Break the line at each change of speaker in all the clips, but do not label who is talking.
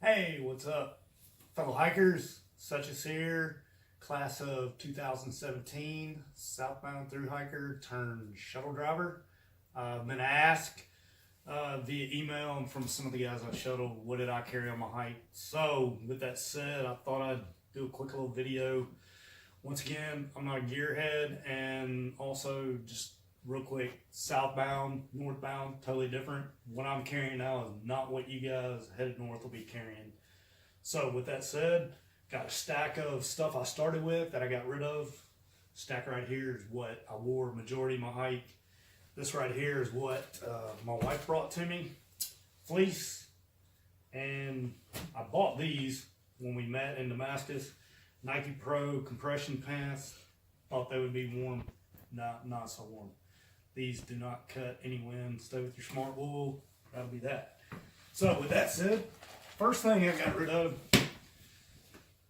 Hey, what's up, fellow hikers? Such as here, class of 2017, southbound through hiker turned shuttle driver. I've been asked via email and from some of the guys I shuttle, what did I carry on my hike? So, with that said, I thought I'd do a quick little video. Once again, I'm not a gearhead, and also just real quick, southbound, northbound, totally different. What I'm carrying now is not what you guys headed north will be carrying. So with that said, got a stack of stuff I started with that I got rid of. Stack right here is what I wore majority of my hike. This right here is what my wife brought to me, fleece. And I bought these when we met in Damascus. Nike Pro compression pants. Thought they would be warm. Not so warm. These do not cut any wind. Stay with your smart wool. That'll be that. So with that said, first thing I got rid of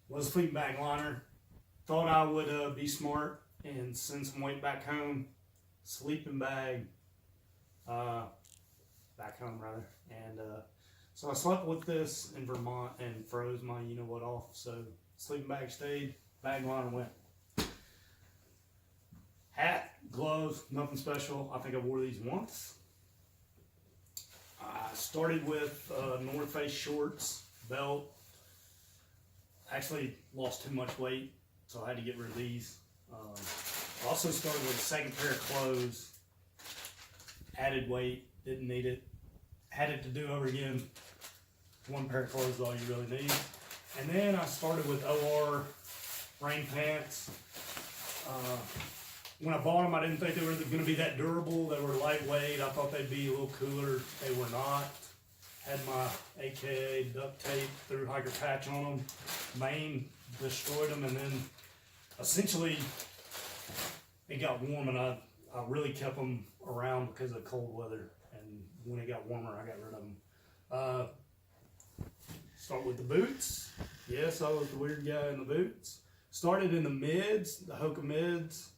was a sleeping bag liner. Thought I would be smart and send some weight back home. Sleeping bag back home rather. And so I slept with this in Vermont and froze my you-know-what off. So sleeping bag stayed, bag liner went. Hat, gloves, nothing special. I think I wore these once. I started with North Face shorts, belt. Actually lost too much weight, so I had to get rid of these. I also started with a second pair of clothes. Added weight, didn't need it. Had it to do over again. One pair of clothes is all you really need. And then I started with OR rain pants. When I bought them, I didn't think they were going to be that durable. They were lightweight. I thought they'd be a little cooler. They were not. Had my AKA duct tape through hiker patch on them. Main destroyed them, and then essentially it got warm, and I really kept them around because of cold weather. And when it got warmer, I got rid of them. Start with the boots. Yes, I was the weird guy in the boots. Started in the mids, the Hoka mids.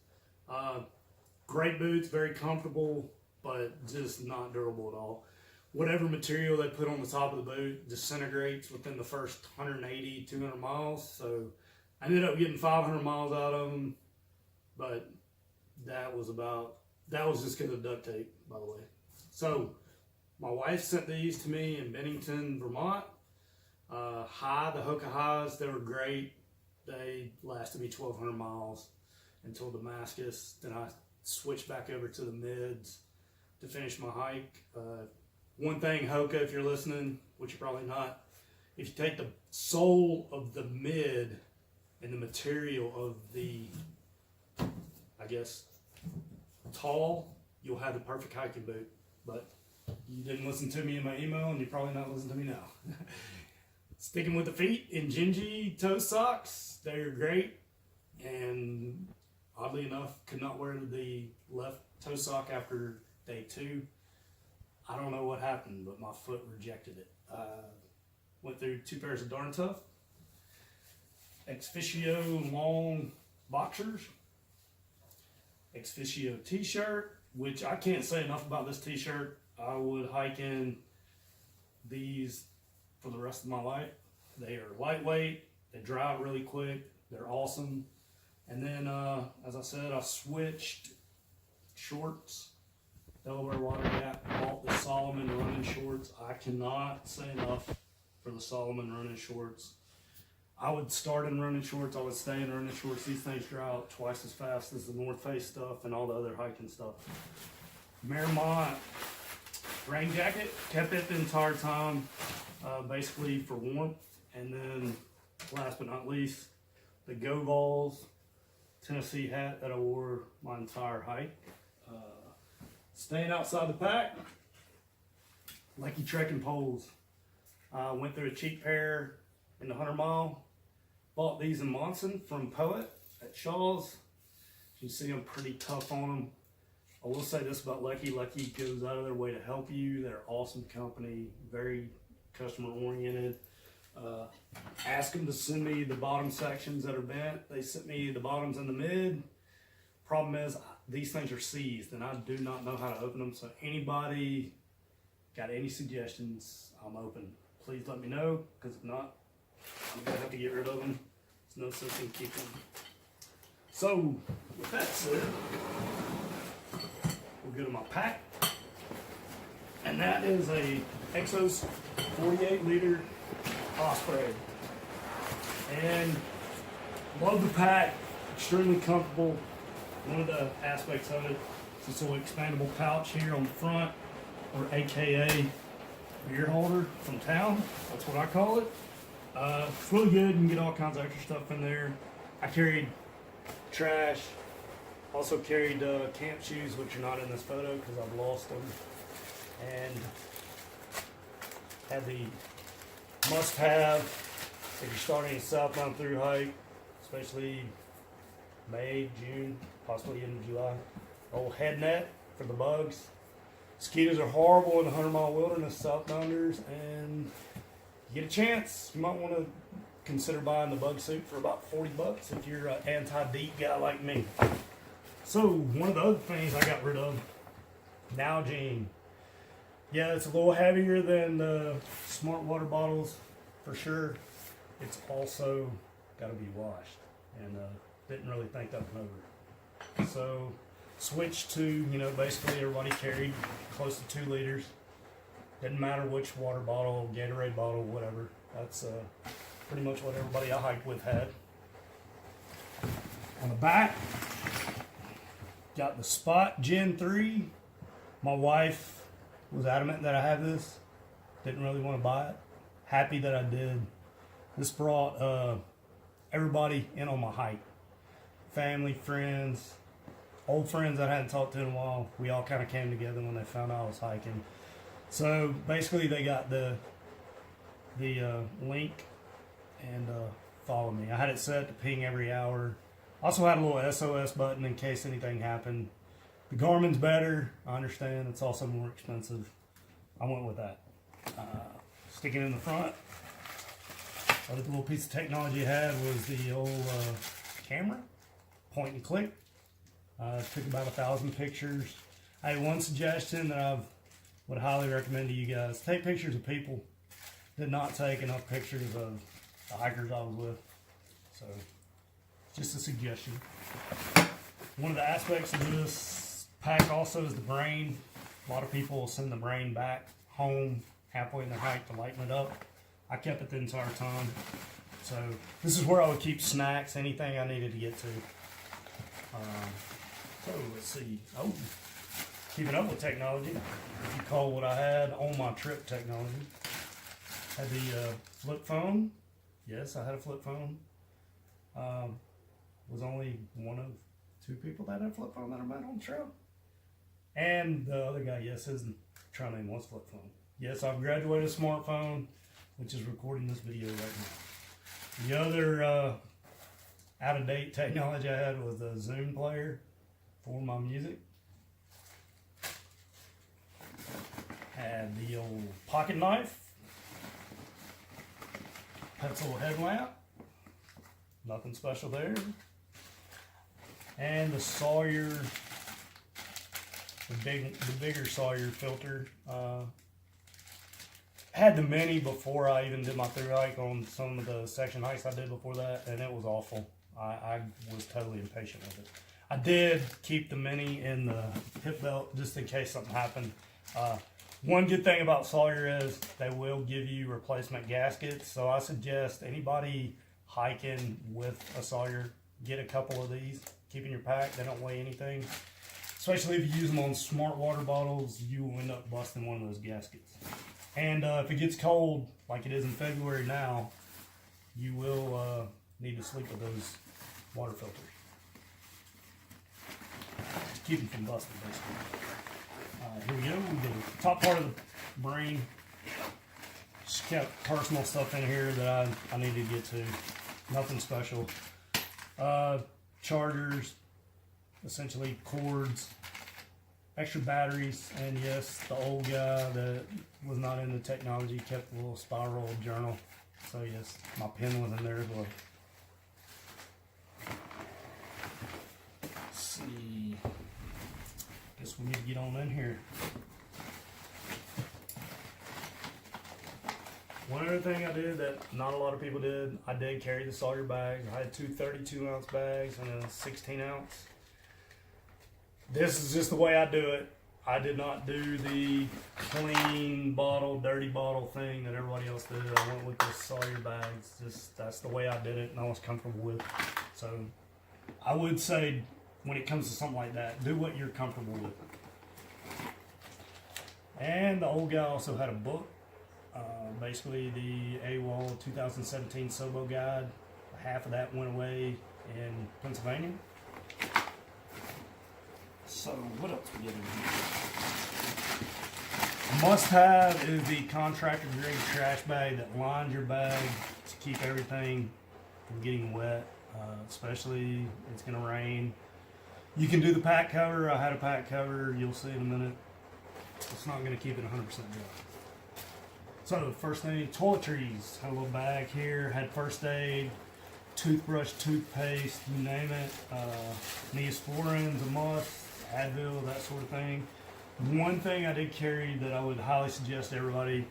Great boots, very comfortable, but just not durable at all. Whatever material they put on the top of the boot disintegrates within the first 180, 200 miles. So I ended up getting 500 miles out of them, but that was just because of duct tape, by the way. So my wife sent these to me in Bennington, Vermont. The Hoka highs, they were great. They lasted me 1,200 miles until Damascus. Then I switched back over to the mids to finish my hike. One thing, Hoka, if you're listening, which you're probably not, if you take the sole of the mid and the material of the, I guess, tall, you'll have the perfect hiking boot. But you didn't listen to me in my email, and you're probably not listening to me now. Sticking with the feet, in Injinji toe socks, they're great. And oddly enough, could not wear the left toe sock after day 2. I don't know what happened, but my foot rejected it. Went through 2 pairs of Darn Tough, Exficio long boxers, Exficio t-shirt, which I can't say enough about this t-shirt. I would hike in these for the rest of my life. They are lightweight, they dry out really quick, they're awesome. And then, as I said, I switched shorts. Delaware Water Gap, bought the Solomon running shorts. I cannot say enough for the Solomon running shorts. I would start in running shorts. I would stay in running shorts. These things dry out twice as fast as the North Face stuff and all the other hiking stuff. Merrimont rain jacket. Kept it the entire time, basically for warmth. And then, last but not least, the Go Balls Tennessee hat that I wore my entire hike. Staying outside the pack, Lucky trekking poles. Went through a cheap pair in the 100 mile. Bought these in Monson from Poet at Shaw's. You see I'm pretty tough on them. I will say this about Lucky. Lucky goes out of their way to help you. They're awesome company, very customer oriented. Ask them to send me the bottom sections that are bent. They sent me the bottoms and the mid. Problem is, these things are seized and I do not know how to open them. So anybody got any suggestions, I'm open. please let me know, because if not, I'm gonna have to get rid of them. There's no sense in keeping them. So, with that said, we'll go to my pack. And that is a Exos 48 liter Osprey. And love the pack, extremely comfortable. One of the aspects of it is this little expandable pouch here on the front, or AKA beer holder from town. That's what I call it. It's really good. You can get all kinds of extra stuff in there. I carried trash. Also carried camp shoes, which are not in this photo because I've lost them. And had the must-have if you're starting a southbound through hike, especially May, June, possibly in July. Old head net for the bugs. Mosquitoes are horrible in the 100-mile wilderness, southbounders, and you get a chance, you might want to consider buying the bug suit for about 40 bucks if you're an anti-DEET guy like me. So, one of the other things I got rid of, Hygiene. Yeah, it's a little heavier than the smart water bottles, for sure. It's also got to be washed, and didn't really think that one over. So, switched to, basically everybody carried close to 2 liters. Didn't matter which water bottle, Gatorade bottle, whatever. That's pretty much what everybody I hiked with had. On the back, got the Spot Gen 3. My wife was adamant that I have this. Didn't really want to buy it. Happy that I did. This brought everybody in on my hike. Family, friends, old friends that I hadn't talked to in a while. We all kind of came together when they found out I was hiking. So basically they got the link and follow me. I had it set to ping every hour. Also had a little SOS button in case anything happened. The Garmin's better. I understand it's also more expensive. I went with that. Sticking in the front. Other little piece of technology I had was the old camera. Point and click. Took about 1,000 pictures. I had one suggestion that I would highly recommend to you guys. Take pictures of people. Did not take enough pictures of the hikers I was with. So, just a suggestion. One of the aspects of this pack also is the brain. A lot of people will send the brain back home halfway in their hike to lighten it up. I kept it the entire time. So, this is where I would keep snacks, anything I needed to get to. So, let's see. Oh, keeping up with technology. If you call what I had on my trip technology. Had the flip phone. Yes, I had a flip phone. Was only one of 2 people that had a flip phone that I met on the trail. And the other guy, yes, his trail name was flip phone. Yes, I've graduated a smartphone, which is recording this video right now. The other out-of-date technology I had was the Zoom player for my music. Had the old pocket knife. Pencil headlamp. Nothing special there. And the Sawyer, the bigger Sawyer filter. Had the mini before I even did my thru hike on some of the section hikes I did before that, and it was awful. I was totally impatient with it. I did keep the mini in the hip belt just in case something happened. One good thing about Sawyer is they will give you replacement gaskets, so I suggest anybody hiking with a Sawyer, get a couple of these, keep in your pack. They don't weigh anything. Especially if you use them on smart water bottles, you will end up busting one of those gaskets. And if it gets cold, like it is in February now, you will need to sleep with those water filters. To keep them from busting, basically. Here we go. The top part of the brain. Just kept personal stuff in here that I needed to get to. Nothing special. Chargers, essentially cords, extra batteries, and yes, the old guy that was not into technology kept a little spiral journal. So yes, my pen was in there as well. Let's see. Guess we need to get on in here. One other thing I did that not a lot of people did, I did carry the Sawyer bags. I had two 32-ounce bags and a 16-ounce. This is just the way I do it. I did not do the clean bottle, dirty bottle thing that everybody else did. I went with the Sawyer bags. Just that's the way I did it, and I was comfortable with. So I would say, when it comes to something like that, do what you're comfortable with. And the old guy also had a book. Basically the AWOL 2017 SOBO guide. Half of that went away in Pennsylvania. So what else we get in here? A must-have is the contractor grade trash bag that lines your bag to keep everything from getting wet. Especially it's gonna rain. You can do the pack cover. I had a pack cover. You'll see in a minute. It's not gonna keep it 100% dry. So the first thing, toiletries. Had a little bag here. Had first aid, toothbrush, toothpaste, you name it. Neosporin's a must. Advil, that sort of thing. One thing I did carry that I would highly suggest to everybody,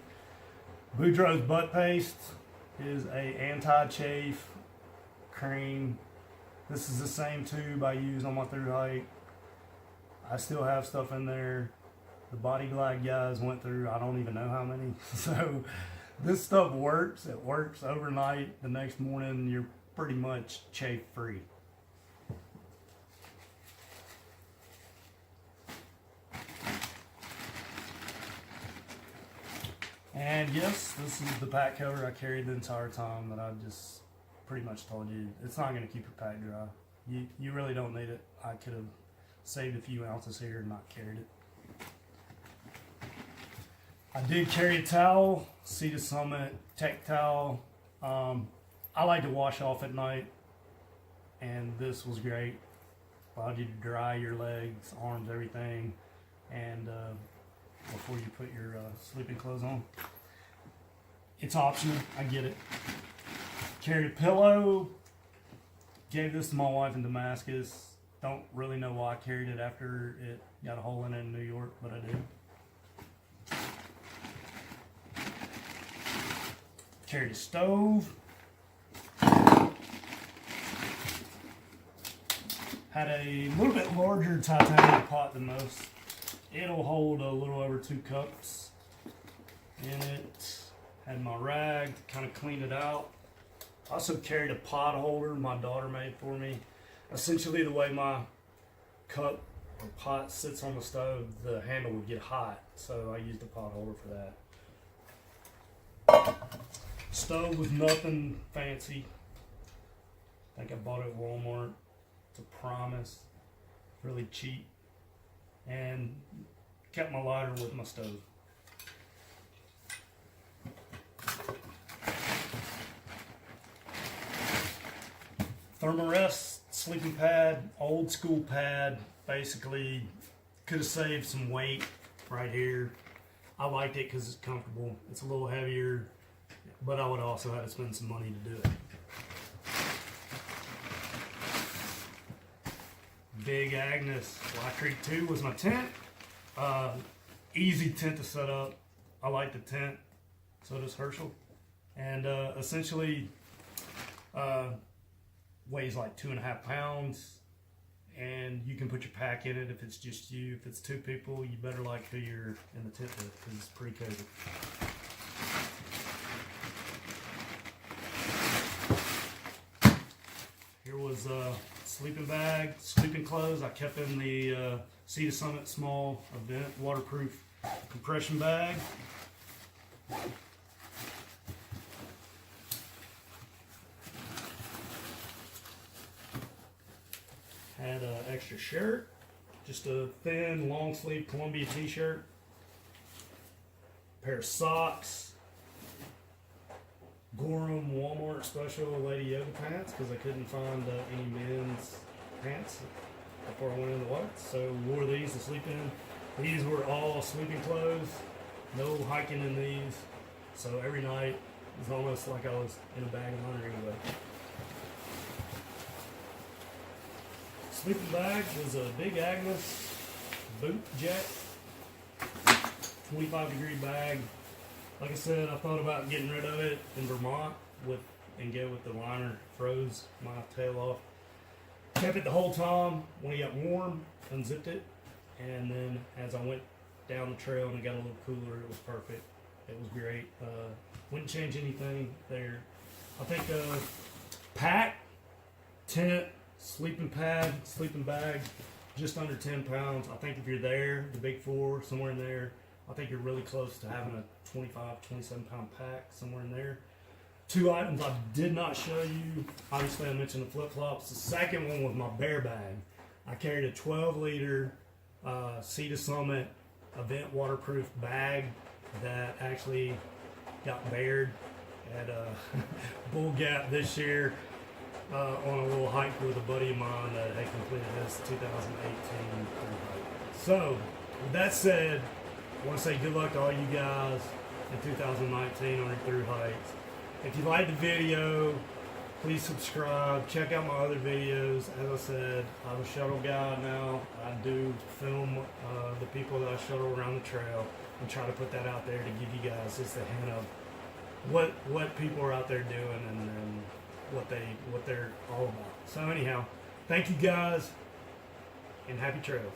Boudreaux's butt paste is a anti-chafe cream. This is the same tube I used on my thru hike. I still have stuff in there. The Body Glide guys went through, I don't even know how many. So this stuff works. It works overnight. The next morning you're pretty much chafe free. And yes, this is the pack cover I carried the entire time that I just pretty much told you. It's not going to keep your pack dry. You really don't need it. I could have saved a few ounces here and not carried it. I did carry a towel, Sea to Summit tech towel. I like to wash off at night, and this was great. Allowed you to dry your legs, arms, everything, and before you put your sleeping clothes on. It's optional, I get it. Carried a pillow. Gave this to my wife in Damascus. Don't really know why I carried it after it got a hole in it in New York, but I did. Carried a stove. Had a little bit larger titanium pot than most. It'll hold a little over 2 cups in it. Had my rag, kind of cleaned it out. Also carried a pot holder my daughter made for me. Essentially the way my cup or pot sits on the stove, the handle would get hot. So I used a pot holder for that. Stove was nothing fancy. I think I bought it at Walmart. It's a Promise. Really cheap. And kept my lighter with my stove. Thermarest sleeping pad, old school pad. Basically, could have saved some weight right here. I liked it because it's comfortable. It's a little heavier, but I would also have to spend some money to do it. Big Agnes Black Creek 2 was my tent. Easy tent to set up. I like the tent. So does Herschel. And essentially weighs like 2.5 pounds. And you can put your pack in it if it's just you. If it's 2 people, you better like who you're in the tent with because it's pretty cozy. Here was sleeping bag, sleeping clothes. I kept in the Sea to Summit small event waterproof compression bag. Had an extra shirt, just a thin long sleeve Columbia t-shirt, pair of socks, Gorham Walmart special lady yoga pants because I couldn't find any men's pants before I went in the water, so wore these to sleep in. These were all sleeping clothes, no hiking in these, so every night it was almost like I was in a bag of laundry anyway. Sleeping bag was a Big Agnes boot jet, 25-degree bag. like I said, I thought about getting rid of it in Vermont and go with the liner. Froze my tail off. Kept it the whole time. When it got warm, unzipped it, and then as I went down the trail and it got a little cooler, it was perfect. It was great. Wouldn't change anything there. I think pack, tent, sleeping pad, sleeping bag, just under 10 pounds. I think if you're there, the big four, somewhere in there, I think you're really close to having a 25, 27 pound pack, somewhere in there. 2 items I did not show you. Obviously I mentioned the flip flops. The second one was my bear bag. I carried a 12-liter Sea to Summit event waterproof bag that actually got bared at Bull Gap this year on a little hike with a buddy of mine that had completed his 2018 thru hike. So, with that said, I want to say good luck to all you guys in 2019 on your thru hikes. If you liked the video, please subscribe. Check out my other videos. As I said, I'm a shuttle guy now. I do film the people that I shuttle around the trail and try to put that out there to give you guys just a hint of what people are out there doing and what they're all about. So anyhow, thank you guys and happy trails.